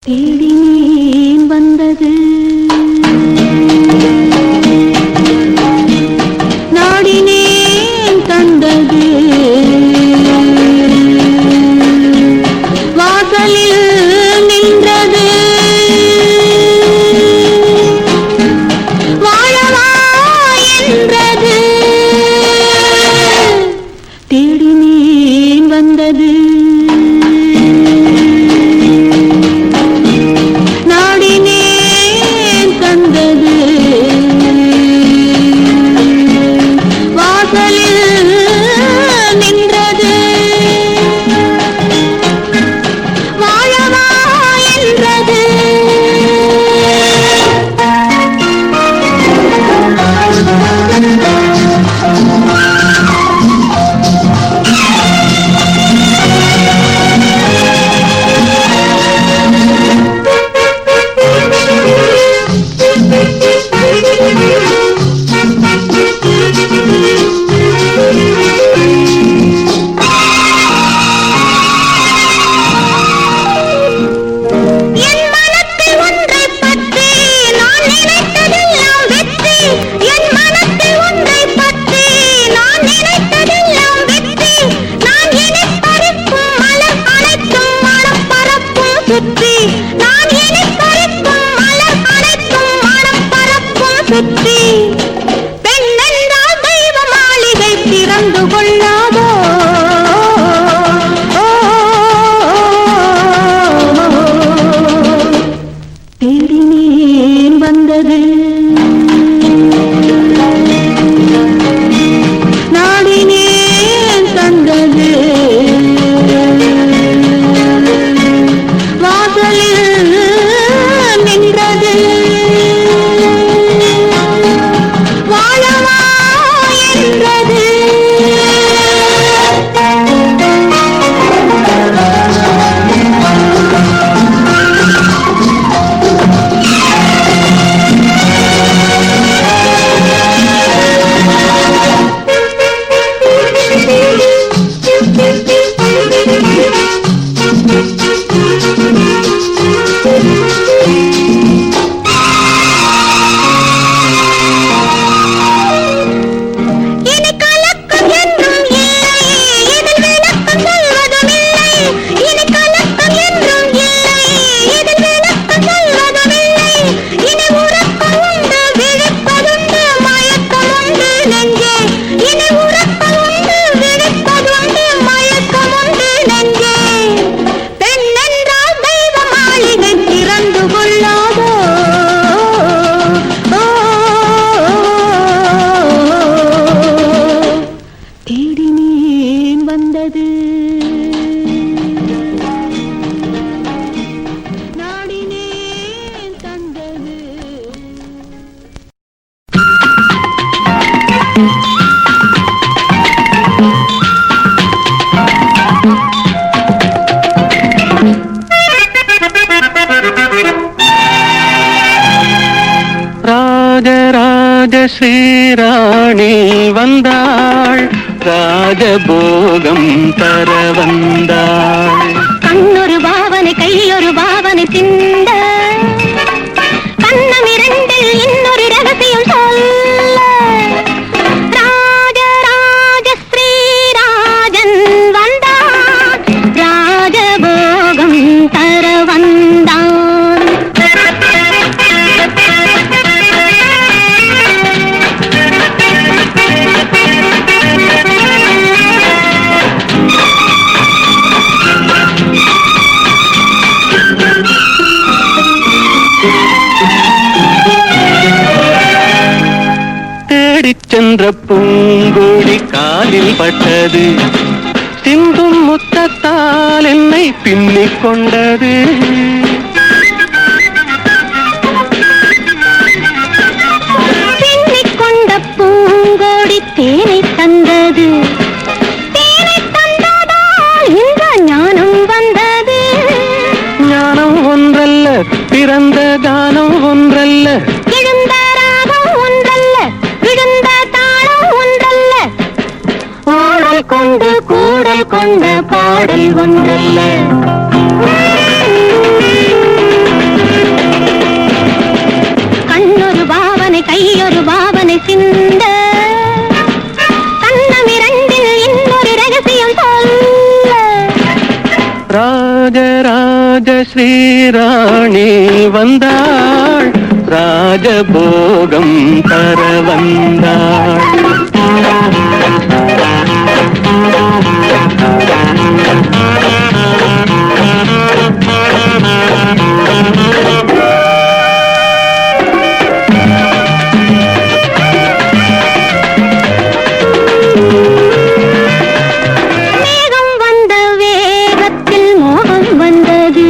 தேடினேன் வந்தது நாடினேன் தந்தது வாசலில் நின்றது வாழவா என்றது தேடினேன் வந்தது பெண்ணென்றால் தெய்வ மாளிகை திறந்து கொள்ளாதோ தேடினேன் வந்தது நாடினேன் தந்தது வாசலில் நின்றது ஸ்ரீராணி வந்தாள் ராஜபோகம் தர வந்தாள் கண்ணொரு பாவனை கையொரு பாவனை சிந்த கண்ணம் இரண்டில் இன்னொரு ரகசியம் சொல்ல ராஜராஜ ஸ்ரீராஜன் வந்தான் ராஜபோகம் தர வந்தான் சென்ற பூங்கொடி காலில் பட்டது சிந்தும் முத்தத்தால் என்னை பின்னிக் கொண்டது பின்னிக் கொண்ட பூங்கொடி தேனை தந்தது தேனை தந்ததால் இந்த ஞானம் வந்தது ஞானம் ஒன்றல்ல பிறந்த கானம் ஒன்றல்ல எழுந்த ராகம் ஒன்றல்ல விழுந்த தாளம் ஒன்றல்ல ஓடல் கொண்டு கூடல் கொண்ட பாடல் ஒன்றல்ல ஸ்ரீராணி வந்தாள், ராஜபோகம் தர வந்தாள். மேகம் வந்த வேகத்தில் மோகம் வந்தது,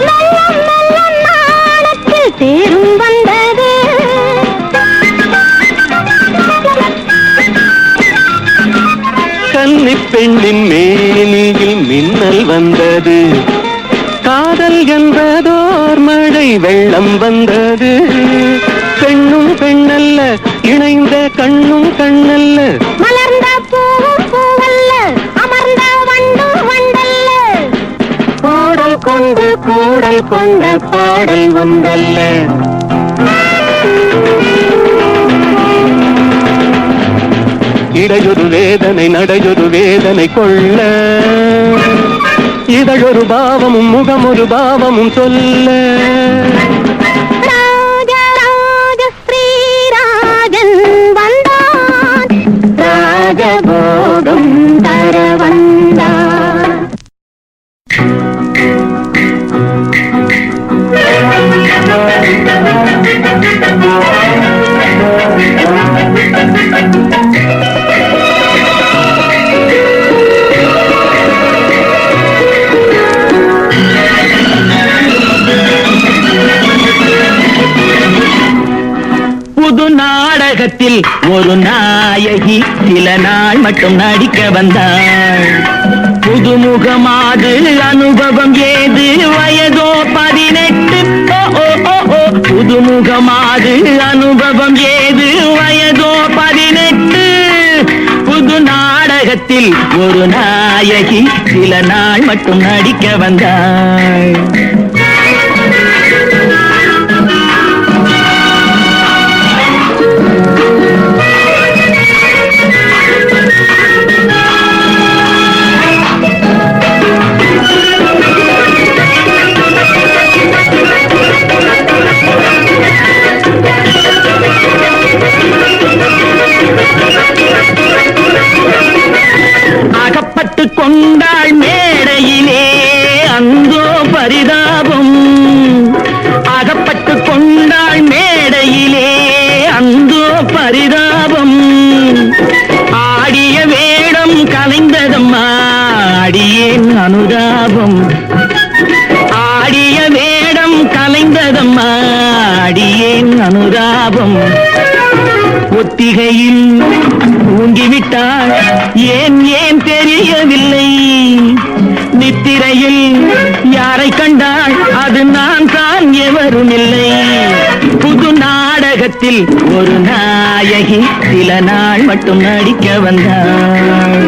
நல்ல நல்ல நாணத்தில் தேரும் வந்தது. கன்னிப் பெண்ணின் மேனியில் மின்னல் வந்தது, காதல் என்பதோர் மழை வெள்ளம் வந்தது. பெண்ணும் பெண்ணல்ல, இணைந்த கண்ணும் கண்ணல்ல, மலர்ந்த பூவும் பூவல்ல, அமர்ந்த வண்டும் வண்டல்ல. பாடல் கொண்டு கூடல் கொண்ட பாடல் வந்தல்ல. இடையொரு வேதனை நடையொரு வேதனை கொள்ள, இதழொரு பாவமும் முகமொரு பாவமும் சொல்ல. ராஜராஜ ஸ்ரீராஜன் வந்தான், ராஜபோகம் தர வந்தான். புது நாடகத்தில் ஒரு நாயகி சில நாள் மட்டும் நடிக்க வந்தாள். புதுமுகமாது அனுபவம் ஏது, வயதோ 18. புதுமுகமாது அனுபவம் ஏது, வயதோ 18. புது நாடகத்தில் ஒரு நாயகி சில நாள் மட்டும் நடிக்க வந்தாள். அகப்பட்டு கொண்டாள் மேடையிலே அந்தோ பரிதாபம். அகப்பட்டு கொண்டாள் மேடையிலே அந்தோ பரிதாபம். ஆடிய வேடம் கலைந்ததம்மா அடியேன் அனுதாபம். ஆடிய வேடம் கலைந்ததம்மா அடியேன் அனுதாபம். ஒத்திகையில் தூங்கிவிட்டாள், ஏன் ஏன் தெரியவில்லை. நித்திரையில் யாரை கண்டாள், அது நான் தான் எவரும் இல்லை. புது நாடகத்தில் ஒரு நாயகி சில நாள் மட்டும் நடிக்க வந்தாள்.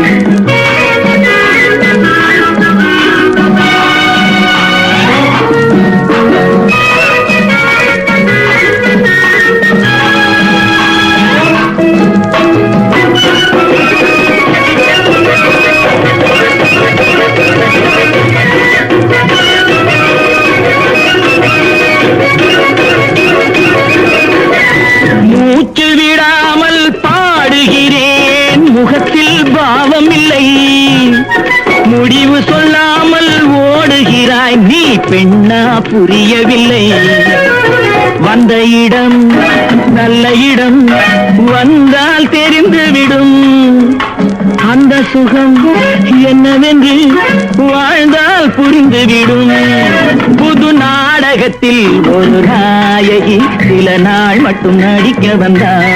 மூச்சு விடாமல் பாடுகிறேன், முகத்தில் பாவம் இல்லை. முடிவு சொல்லாமல் ஓடுகிறாய், நீ பெண்ணா புரியவில்லை. வந்த இடம் நல்ல இடம், வந்தால் தெரிந்துவிடும். அந்த சுகம் என்னவென்று வாழ்ந்தால் புரிந்துவிடும். புது நாடகத்தில் ஒரு நாயகி சில நாள் மட்டும் நடிக்க வந்தாள்.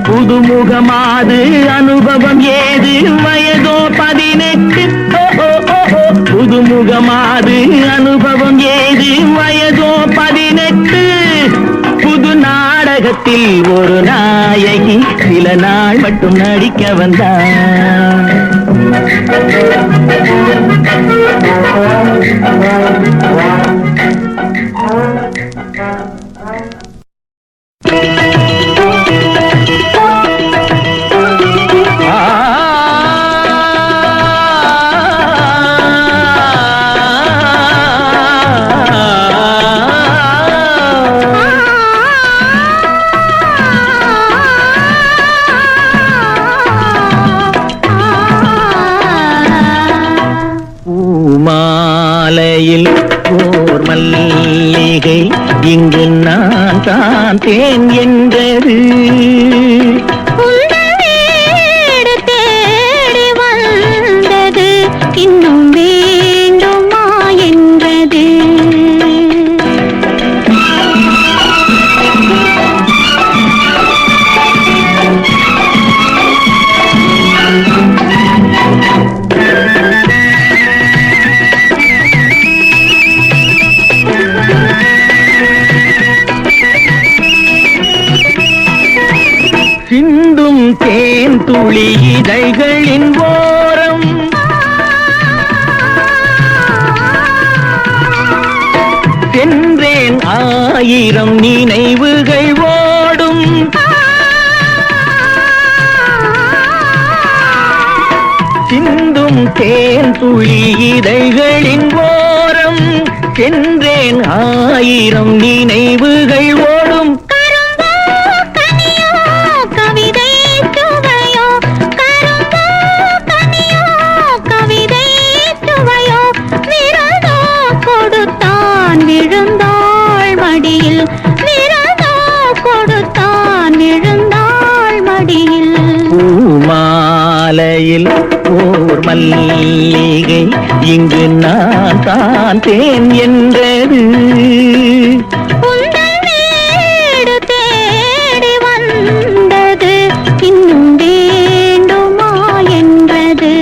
புதுமுகமாது அனுபவம் ஏது, வயதோ 18. புதுமுகமாது அனுபவம் ஏது, வயதோ 18. புது நாடகத்தில் ஒரு நாயகி சில நாள் மட்டும் நடிக்க வந்தாள். மல்லிகை இங்கு நான் தான் தேன் என்றது. வீடு தேடி வந்தது இன்னும் வேண்டுமா என்றது. சிந்தும் தேன் துளி இதழ்களின் ஓரம் சென்றேன் ஆயிரம் நினைவுகள் ஓடும். சிந்தும் தேன் துளி இதழ்களின் ஓரம் சென்றேன் ஆயிரம் நினைவுகள் ஓடும். விழுந்தாள் மடியில் விரதா கொடுத்தான் விழுந்தாள் மடியில். பூமாலையில் ஓர் மல்லிகை இங்கு நான் தான் தேன் என்றது. உந்தன் வீடு தேடி வந்தது இன்னும் வேண்டுமா என்றது.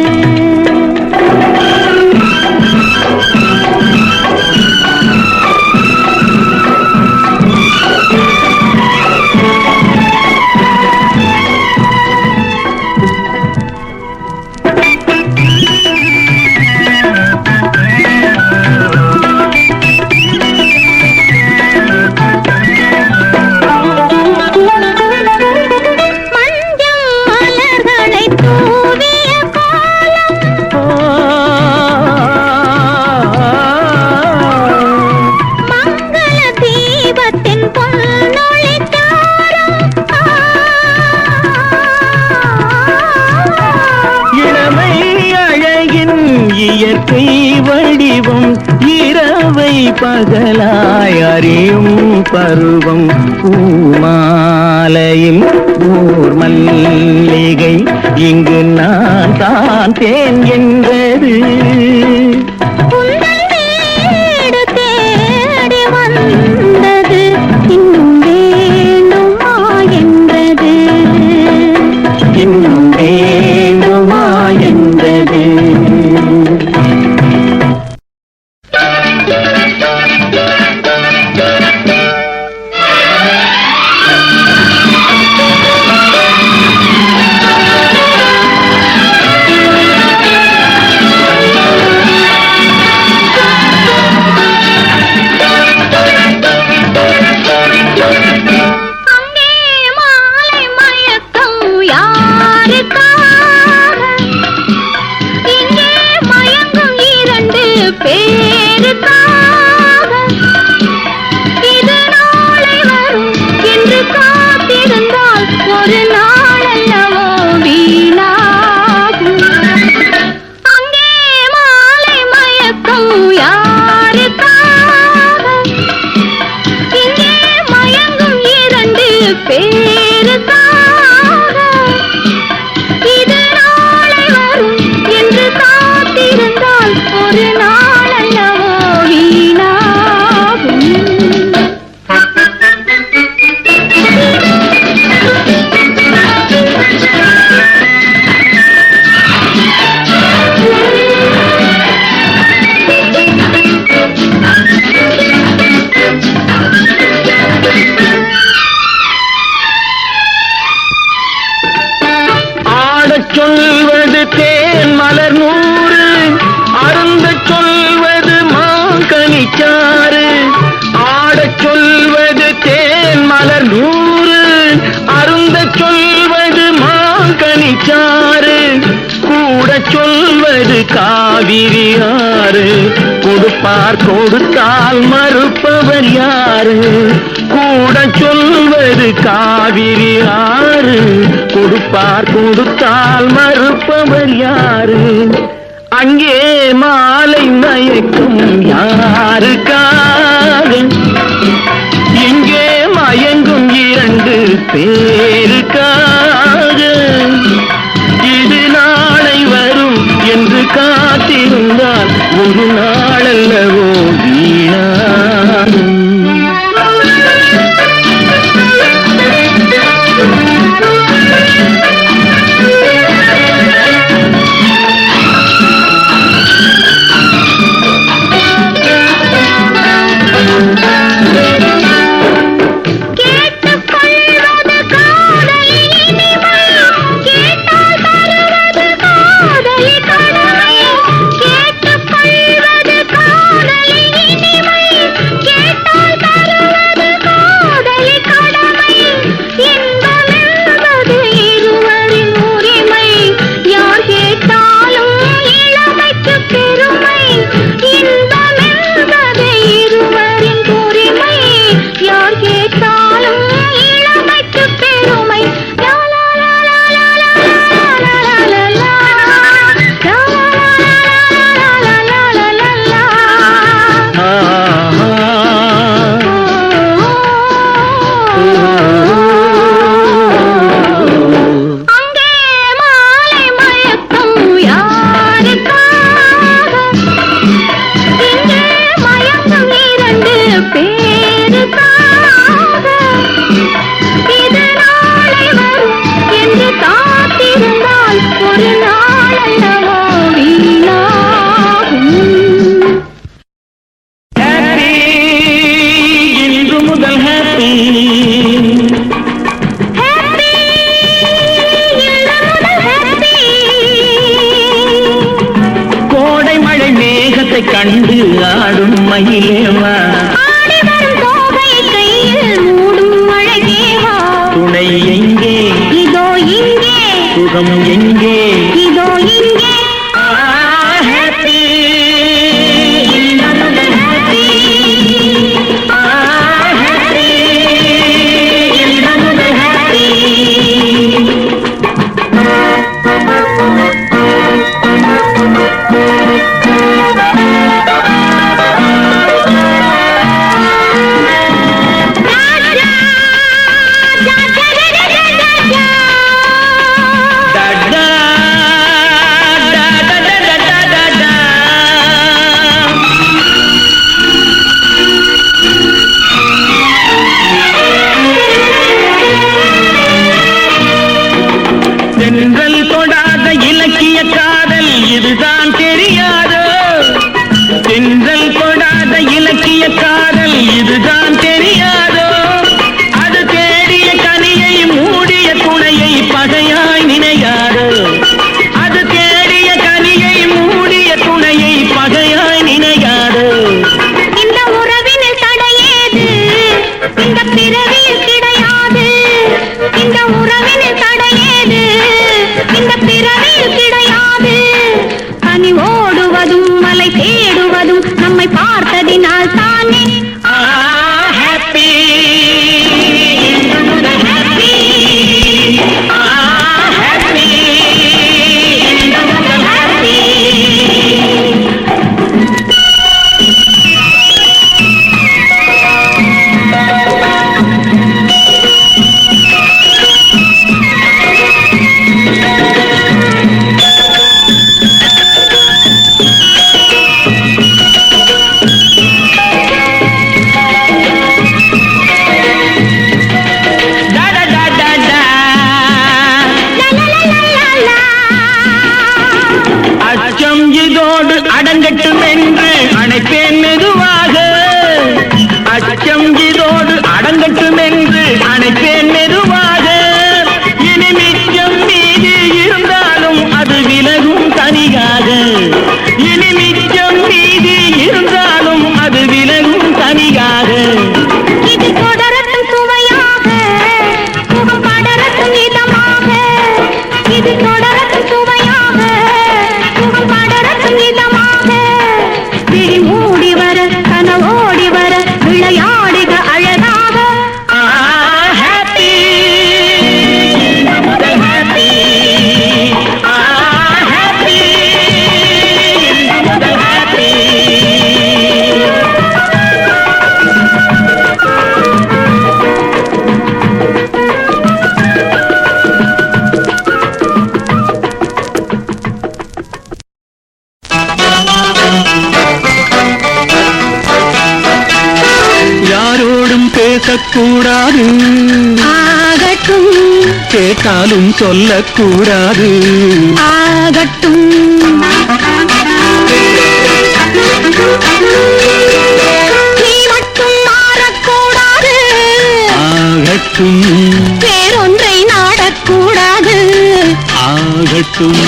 இயற்கை வடிவம் இரவை பகலாய் அறியும் பருவம். பூமாலையில் ஓர் மல்லிகை இங்கு நான் தான் தேன் என்றது. வீடு தேடி வந்தது இன்னும் வேண்டுமா என்றது. இன்னும் வேண்டுமா என்றது. சொல்வது தேன் மலர் நூறு, அருந்த சொல்வது மாங்கனிச்சாறு. ஆடச் சொல்வது தேன் மலர் நூறு, அருந்த சொல்வது மாங்கனிச்சாறு. கூட சொல்வது காவிரி ஆறு, கொடுப்பார் கொடுத்தால் மறுப்பவர் யாரு? கூட சொல்வது காவிரி ஆறு, கொடுப்பார் கொடுத்தால் மறுப்பவர் யாரு? அங்கே மாலை மயக்கும் யாருக்கா? பேருக்காக இது நாளை வரும் என்று காத்திருந்தால் ஒரு நாளல்லவோ வீணாகும். கண்டு ஆடும் மயிலேவா, துணை எங்கே இதோ இங்கே, சுகம் எங்கே இதோ இங்கே. ஹாப்பி da da பேசக்கூடாது, ஆகட்டும் கேட்டாலும் சொல்லக்கூடாது. ஆகட்டும் நீ மட்டும் மாறக்கூடாது, ஆகட்டும் வேறொன்றை நாடக்கூடாது. ஆகட்டும்.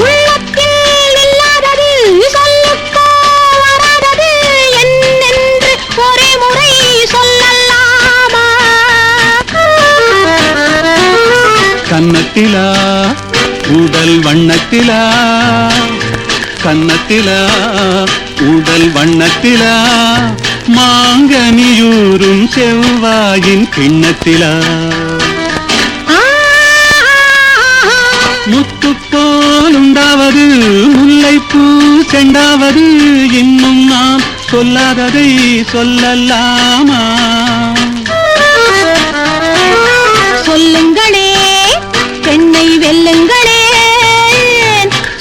உள்ளத்தில் இல்லாதது சொல்லுக்கோ வராதது என்னென்று ஒரே முறை சொல்லலாமா? கன்னத்திலா உடல் வண்ணத்திலா, கன்னத்திலா உடல் வண்ணத்திலா, மாங்கனியூரும் செவ்வாயின் கிண்ணத்திலா, முத்துப்போல் உண்டாவது முல்லைப்பூ செண்டாவது, இன்னும் நான் சொல்லாததை சொல்லலாமா? சொல்லுங்களே பெண்ணை வெல்லுங்களே,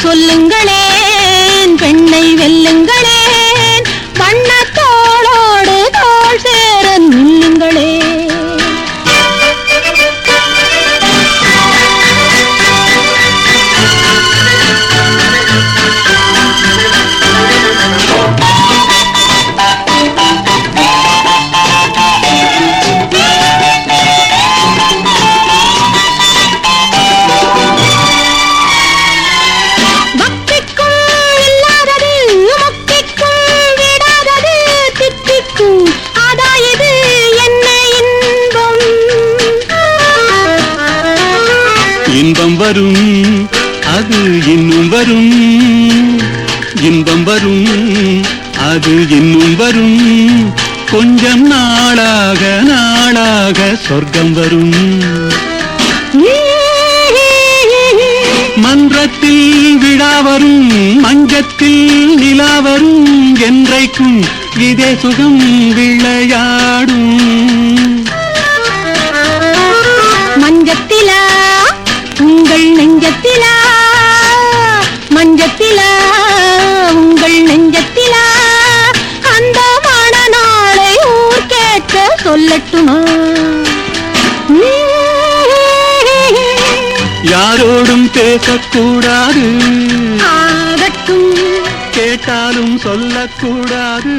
சொல்லுங்களேன் பெண்ணை வெல்லுங்களேன், வண்ணத்தோளோடு தோள் சேர நில்லுங்களே. இன்பம் வரும் அது இன்னும் வரும், இன்பம் வரும் அது இன்னும் வரும், கொஞ்சம் நாளாக நாளாக சொர்க்கம் வரும். மன்றத்தில் விழா வரும், மஞ்சத்தில் நிலா வரும், என்றைக்கும் இதே சுகம் விளையாடும். மஞ்சத்திலா உங்கள் நெஞ்சத்திலா, மஞ்சத்திலா உங்கள் நெஞ்சத்திலா, அந்த மணநாளை ஊர் கேட்க சொல்லட்டுமா? யாரோடும் பேசக்கூடாது, ஆகட்டும் கேட்டாலும் சொல்லக்கூடாது.